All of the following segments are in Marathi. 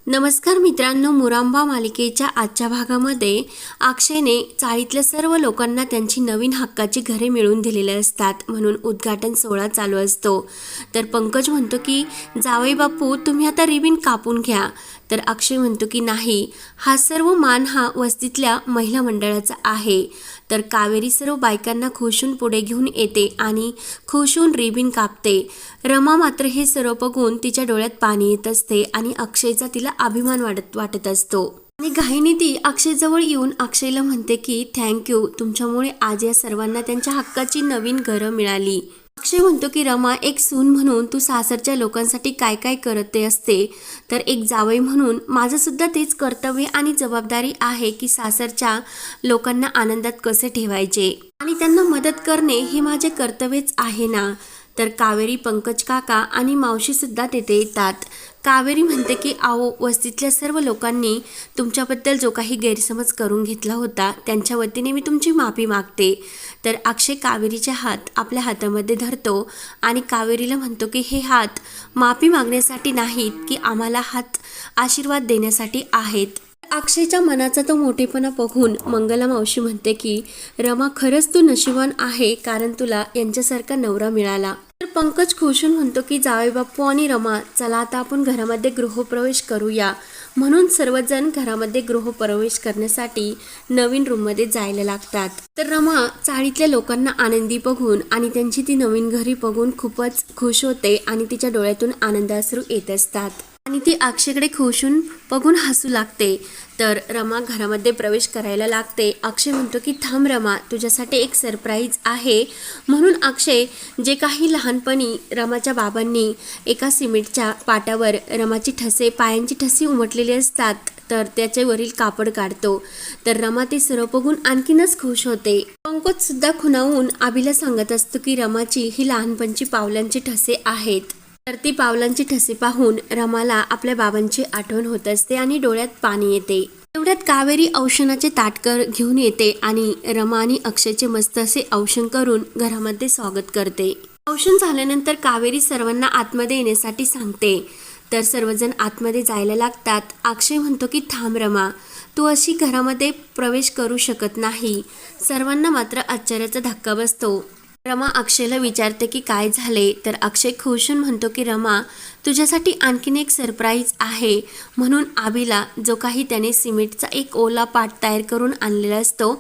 नमस्कार मित्रांनो, मुरांबा मालिकेच्या आजच्या भागामध्ये अक्षयने चाळीतल्या सर्व लोकांना त्यांची नवीन हक्काची घरे मिळवून दिलेले असतात म्हणून उद्घाटन सोहळा चालू असतो. तर पंकज म्हणतो की जावई बापू तुम्ही आता रिबीन कापून घ्या. तर अक्षय म्हणतो की नाही, हा सर्व मान हा वस्तीतल्या महिला मंडळाचा आहे. तर कावेरी सर्व बायकांना खुशून पुढे घेऊन येते आणि खुशून रिबीन कापते. रमा मात्र हे सर्व बघून तिच्या डोळ्यात पाणी येत असते आणि अक्षयचा तिला अभिमान वाटत असतो. आणि घाईने ती अक्षयजवळ येऊन अक्षयला म्हणते की थँक्यू, तुमच्यामुळे आज या सर्वांना त्यांच्या हक्काची नवीन घरं मिळाली. अक्षय म्हणतो की रमा, एक सून म्हणून तू सासरच्या लोकांसाठी काय काय करते असते, तर एक जावई म्हणून माझं सुद्धा तेच कर्तव्य आणि जबाबदारी आहे की सासरच्या लोकांना आनंदात कसे ठेवायचे आणि त्यांना मदत करणे हे माझे कर्तव्यच आहे ना. तर कावेरी, पंकज काका आणि मावशी सुद्धा तेथे येतात. कावेरी म्हणते की आओ, वस्तीतल्या सर्व लोकांनी तुमच्याबद्दल जो काही गैरसमज करून घेतला होता त्यांच्या वतीने मी तुमची माफी मागते. तर अक्षय कावेरीचे हात आपल्या हातामध्ये धरतो आणि कावेरीला म्हणतो की हे हात माफी मागण्यासाठी नाहीत की आम्हाला हात आशीर्वाद देण्यासाठी आहेत. अक्षयच्या मनाचा तो मोठेपणा बघून मंगला मावशी म्हणते की रमा, खरंच तू नशिबान आहे कारण तुला यांच्यासारखा नवरा मिळाला. तर पंकज खुशून म्हणतो की जावई बाप्पू आणि रमा, चला आता आपण घरामध्ये गृहप्रवेश करूया. म्हणून सर्वजण घरामध्ये गृहप्रवेश करण्यासाठी नवीन रूममध्ये जायला लागतात. तर रमा चाळीतल्या लोकांना आनंदी बघून आणि त्यांची ती नवीन घरी बघून खूपच खुश होते आणि तिच्या डोळ्यातून आनंदाश्रू येत असतात आणि ती अक्षयकडे खुशून बघून हसू लागते. तर रमा घरामध्ये प्रवेश करायला लागते. अक्षय म्हणतो की थांब रमा, तुझ्यासाठी एक सरप्राईज आहे. म्हणून अक्षय जे काही लहानपणी रमाच्या बाबांनी एका सिमेंटच्या पाटावर रमाची पायांची ठसे उमटलेली असतात तर त्याच्यावरील कापड काढतो. तर रमा ते सर्व बघून आणखीनच खुश होते. पंकज सुद्धा खुणावून आबीला सांगत असतो की रमाची ही लहानपणची पावलांची ठसे आहेत. तर ती पावलांची ठसे पाहून रमाला आपल्या बाबांची आठवण होत असते आणि डोळ्यात पाणी येते. तेवढ्यात कावेरी औषणाचे ताटकर घेऊन येते आणि रमा आणि अक्षयचे मस्त असे औषण करून घरामध्ये स्वागत करते. औषण झाल्यानंतर कावेरी सर्वांना आतमध्ये येण्यासाठी सांगते. तर सर्वजण आतमध्ये जायला लागतात. अक्षय म्हणतो की थांब रमा, तू अशी घरामध्ये प्रवेश करू शकत नाही. सर्वांना मात्र आश्चर्याचा धक्का बसतो. रमा अक्षयला विचारते की काय झाले. तर अक्षय खुशून म्हणतो की रमा, तुझ्यासाठी आणखीन एक सरप्राईज आहे. म्हणून आबीला जो काही त्याने सिमेंटचा एक ओला पाट तयार करून आणलेला असतो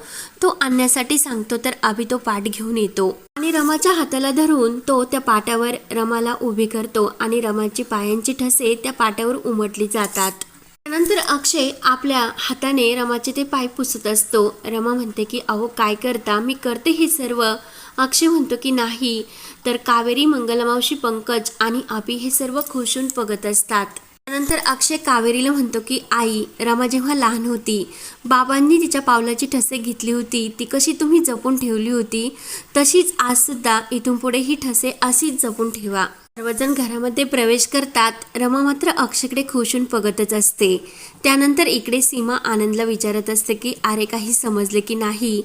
तो आणण्यासाठी सांगतो. तर आबी तो पाट घेऊन येतो आणि रमाच्या हाताला धरून तो त्या पाटावर रमाला उभी करतो आणि रमाची पायांची ठसे त्या पाटावर उमटली जातात. त्यानंतर अक्षय आपल्या हाताने रमाचे ते पाय पुसत असतो. रमा म्हणते की अहो काय करता, मी करते हे सर्व. अक्षय म्हणतो की नाही. तर कावेरी, मंगलमावशी, पंकज आणि आबी हे सर्व खुशून बघत असतात. त्यानंतर अक्षय कावेरीला म्हणतो की आई, रमा जेव्हा लहान होती बाबांनी तिच्या पावलाची ठसे घेतली होती, ती कशी तुम्ही जपून ठेवली होती तशीच आज सुद्धा इथून पुढे ही ठसे अशीच जपून ठेवा. सर्वजण घरामध्ये प्रवेश करतात. रमा मात्र अक्षयकडे खुशून बघतच असते. त्यानंतर इकडे सीमा आनंदला विचारत असते की अरे काही समजले की नाही.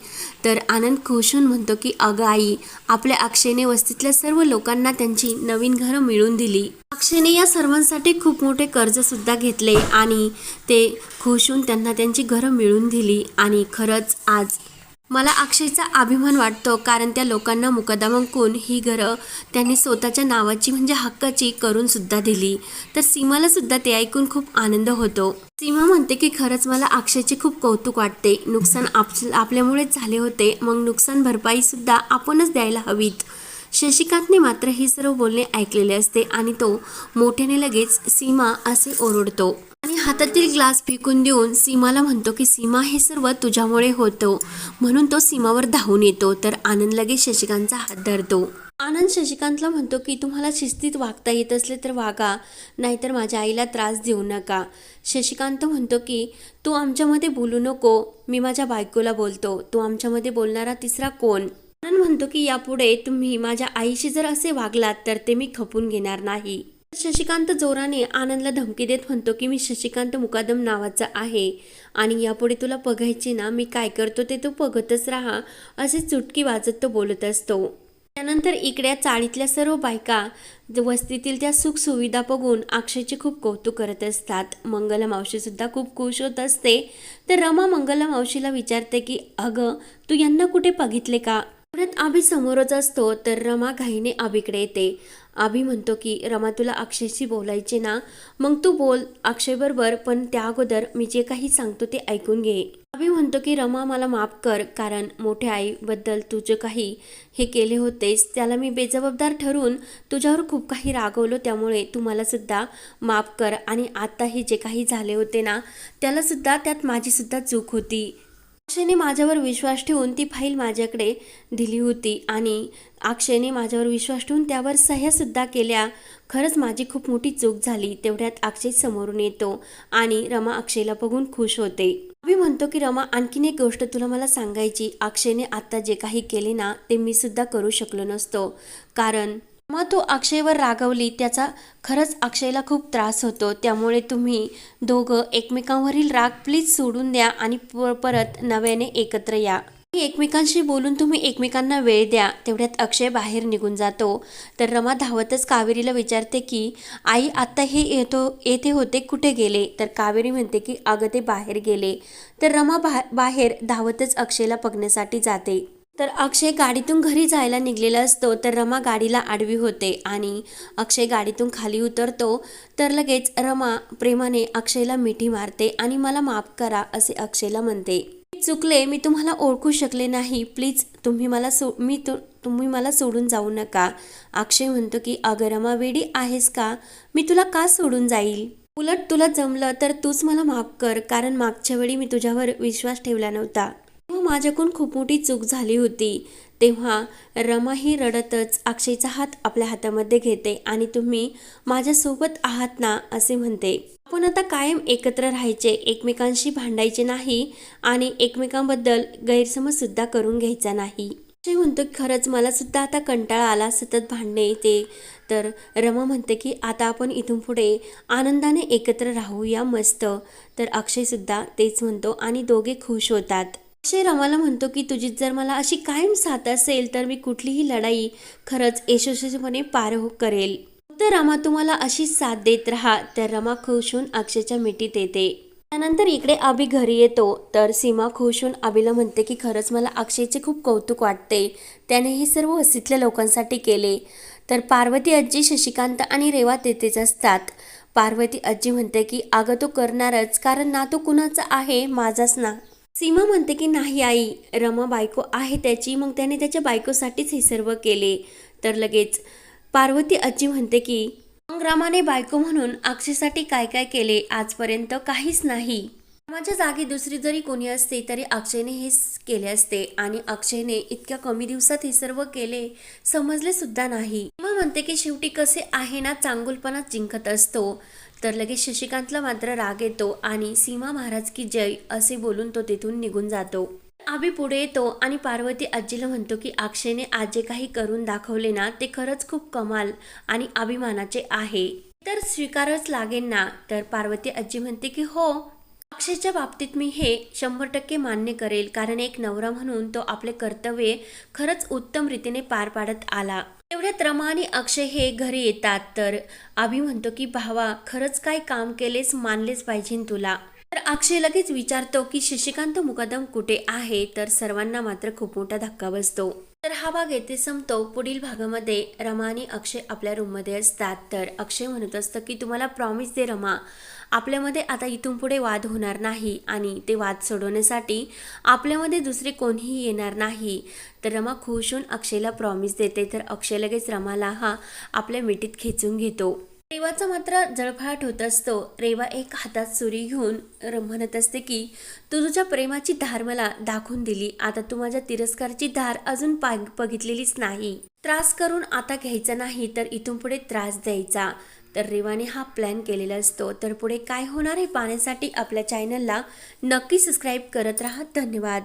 तर आनंद खुशून म्हणतो की अगं आई, आपल्या अक्षयने वस्तीतल्या सर्व लोकांना त्यांची नवीन घरं मिळवून दिली. अक्षयने या सर्वांसाठी खूप मोठे कर्ज सुद्धा घेतले आणि ते खुशून त्यांना त्यांची घरं मिळवून दिली. आणि खरंच आज मला अक्षयचा अभिमान वाटतो कारण त्या लोकांना मुकदमांकून ही घरं त्यांनी स्वतःच्या नावाची म्हणजे हक्काची करून सुद्धा दिली. तर सीमाला सुद्धा ते ऐकून खूप आनंद होतो. सीमा म्हणते की खरंच मला अक्षयचे खूप कौतुक वाटते. नुकसान आपल्यामुळेच झाले होते, मग नुकसान भरपाई सुद्धा आपणच द्यायला हवीत. शशिकांतने मात्र हे सर्व बोलणे ऐकलेले असते आणि तो मोठ्याने लगेच सीमा असे ओरडतो आणि हातातील ग्लास फेकून देऊन सीमाला म्हणतो की सीमा, हे सर्व तुझ्यामुळे होतो. म्हणून तो सीमावर धावून येतो. तर आनंद लगेच शशिकांतचा हात धरतो. आनंद शशिकांतला म्हणतो की तुम्हाला शिस्तीत वागता येत असले तर वागा, नाहीतर माझ्या आईला त्रास देऊ नका. शशिकांत म्हणतो की तू आमच्यामध्ये बोलू नको, मी माझ्या बायकोला बोलतो. तू आमच्यामध्ये बोलणारा तिसरा कोण? आनंद म्हणतो की यापुढे तुम्ही माझ्या आईशी जर असे वागलात तर ते मी खपून घेणार नाही. शशिकांत जोराने आनंदला धमकी देत म्हणतो की मी शशिकांत मुकादम नावाचा आहे आणि यापुढे तुला बघायचे ना, मी काय करतो ते तू बघतच राहा. असे चुटकी वाजत तो बोलत असतो. त्यानंतर इकडे चाळीतल्या सर्व बायका वस्तीतील त्या सुखसुविधा बघून अक्षयचे खूप कौतुक करत असतात. मंगला मावशी सुद्धा खूप खुश होत असते. तर रमा मंगला मावशीला विचारते की अगं, तू यांना कुठे बघितले का? एवढ्यात अभि समोरच असतो. तर रमा घाईने अभिकडे येते. अभि म्हणतो की रमा, तुला अक्षयशी बोलायचे ना, मग तू बोल अक्षय बरोबर, पण त्या अगोदर मी जे काही सांगतो ते ऐकून घे. अभि म्हणतो की रमा, मला माफ कर, कारण मोठ्या आईबद्दल तू जे काही हे केले होतेस त्याला मी बेजबाबदार ठरून तुझ्यावर खूप काही रागवलो, त्यामुळे तू मला सुद्धा माफ कर. आणि आता हे जे काही झाले होते ना, त्याला सुद्धा त्यात माझी सुद्धा चूक होती. अक्षयने माझ्यावर विश्वास ठेवून ती फाईल माझ्याकडे दिली होती आणि अक्षयने माझ्यावर विश्वास ठेवून त्यावर सह्या सुद्धा केल्या. खरंच माझी खूप मोठी चूक झाली. तेवढ्यात अक्षय समोरून येतो आणि रमा अक्षयला बघून खुश होते. मी म्हणतो की रमा, आणखीन एक गोष्ट तुला मला सांगायची. अक्षयने आता जे काही केले ना, ते मी सुद्धा करू शकलो नसतो, कारण मग तो अक्षयवर रागवली, त्याचा खरंच अक्षयला खूप त्रास होतो. त्यामुळे तुम्ही दोघं एकमेकांवरील राग प्लीज सोडून द्या आणि परत नव्याने एकत्र या. एकमेकांशी बोलून तुम्ही एकमेकांना वेळ द्या. तेवढ्यात अक्षय बाहेर निघून जातो. तर रमा धावतच कावेरीला विचारते की आई, आत्ता हे येथे होते, कुठे गेले? तर कावेरी म्हणते की अगं, ते बाहेर गेले. तर रमा बाहेर धावतच अक्षयला बघण्यासाठी जाते. तर अक्षय गाडीतून घरी जायला निघलेला असतो. तर रमा गाडीला आडवी होते आणि अक्षय गाडीतून खाली उतरतो. तर लगेच रमा प्रेमाने अक्षयला मिठी मारते आणि मला माफ करा असे अक्षयला म्हणते. चुकले, मी तुम्हाला ओळखू शकले नाही, प्लीज तुम्ही मला सोडून जाऊ नका. अक्षय म्हणतो की अगं रमा, वेडी आहेस का? मी तुला का सोडून जाईल? उलट तुला जमलं तर तूच मला माफ कर, कारण मागच्या वेळी मी तुझ्यावर विश्वास ठेवला नव्हता. तेव्हा माझ्याकडून खूप मोठी चूक झाली होती. तेव्हा रमा ही रडतच अक्षयचा हात आपल्या हातामध्ये घेते आणि तुम्ही माझ्यासोबत आहात ना असे म्हणते. आपण आता कायम एकत्र राहायचे, एकमेकांशी भांडायचे नाही आणि एकमेकांबद्दल गैरसमज सुद्धा करून घ्यायचा नाही. अक्षय म्हणतो खरंच मला सुद्धा आता कंटाळा आला सतत भांडणे ते. तर रमा म्हणते की आता आपण इथून पुढे आनंदाने एकत्र राहूया मस्त. तर अक्षय सुद्धा तेच म्हणतो आणि दोघे खुश होतात. अक्षय रमाला म्हणतो की तुझी जर मला अशी कायम साथ असेल तर मी कुठलीही लढाई खरंच यशस्वीपणे पार करेल. तर रमा तुम्हाला अशीच साथ देत राहा. तर रमा खुश होऊन अक्षयच्या मिठीत येते. त्यानंतर इकडे अभि घरी येतो. तर सीमा खुश होऊन अभिला म्हणते की खरंच मला अक्षयचे खूप कौतुक वाटते, त्याने हे सर्व वस्तीतल्या लोकांसाठी केले. तर पार्वती आजी, शशिकांत आणि रेवा तेथेच असतात. पार्वती आजी म्हणते की अगं, तो करणारच, कारण ना तो कुणाचा आहे, माझाच ना. सीमा म्हणते की नाही आई, रमा बायको आहे त्याची, मग त्याने त्याच्या बायकोसाठीच हे सर्व केले. तर लगेच पार्वती आजी म्हणते की मग रमाने बायको म्हणून अक्षयसाठी काय काय केले? आजपर्यंत काहीच नाही. माझ्या जागी दुसरी जरी कोणी असते तरी अक्षयने हेच केले असते आणि अक्षयने इतक्या कमी दिवसात हे सर्व केले, समजले सुद्धा नाही. सीमा म्हणते की शेवटी कसे आहे ना, चांगुलपणाच जिंकत असतो. तर लगेच शशिकांतला मात्र राग येतो आणि सीमा महाराज की जय असे बोलून तो तिथून निघून जातो. अभि पुढे येतो आणि पार्वती आजीला म्हणतो की अक्षयने आज जे काही करून दाखवले ना, ते खरंच खूप कमाल आणि अभिमानाचे आहे, तर स्वीकारच लागेल ना. तर पार्वती आजी म्हणते की हो, अक्षयच्या बाबतीत मी हे 100% मान्य करेल, कारण एक नवरा म्हणून तो आपले कर्तव्य खरंच उत्तम रीतीने पार पाडत आला. तेवढ्यात रमा आणि अक्षय हे घरी येतात. तर अभि म्हणतो की भावा, खरंच काय काम केलेस, मानलेच पाहिजे तुला. तर अक्षय लगेच विचारतो की शशिकांत मुकदम कुठे आहे? तर सर्वांना मात्र खूप मोठा धक्का बसतो. तर हा भाग येथे संपतो. पुढील भागामध्ये रमा आणि अक्षय आपल्या रूममध्ये असतात. तर अक्षय म्हणत असतं की तुम्हाला प्रॉमिस दे रमा, आपल्यामध्ये आता इथून पुढे वाद होणार नाही आणि ते वाद सोडवण्यासाठी आपल्यामध्ये दुसरे कोणीही येणार नाही. तर रमा खुश होऊन अक्षयला प्रॉमिस देते. तर अक्षय लगेच रमाला आपल्या मिठीत खेचून घेतो. रेवाचा मात्र जळफळाट होत असतो. रेवा एक हातात सुरी घेऊन म्हणत असते की तू तुझ्या प्रेमाची धार मला दाखवून दिली, आता तू माझ्या तिरस्काराची धार अजून बघितलेलीच नाही. त्रास करून आता घ्यायचा नाही, तर इथून पुढे त्रास द्यायचा. तर रेवाने हा प्लॅन केलेला असतो. तर पुढे काय होणार हे पाहण्यासाठी आपल्या चॅनलला नक्की सबस्क्राईब करत राहा. धन्यवाद.